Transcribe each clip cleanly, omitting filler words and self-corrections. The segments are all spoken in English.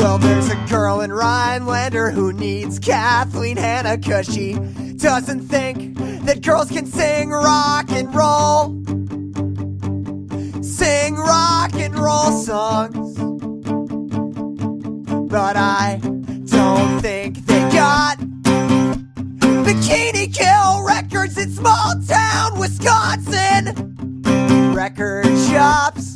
Well, there's a girl in Rhinelander who needs Kathleen Hanna 'cause she doesn't think that girls can sing rock and roll. Sing rock and roll songs. But I don't think they got Bikini Kill records in small town Wisconsin record shops.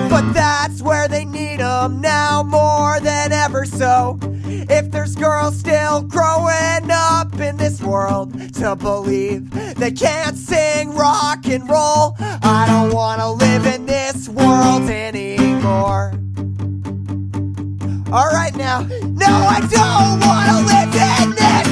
But that's where they need them now more than ever. So if there's girls still growing up in this world to believe they can't sing rock and roll, I don't want to live in this world anymore. Alright now, no, I don't want to live in this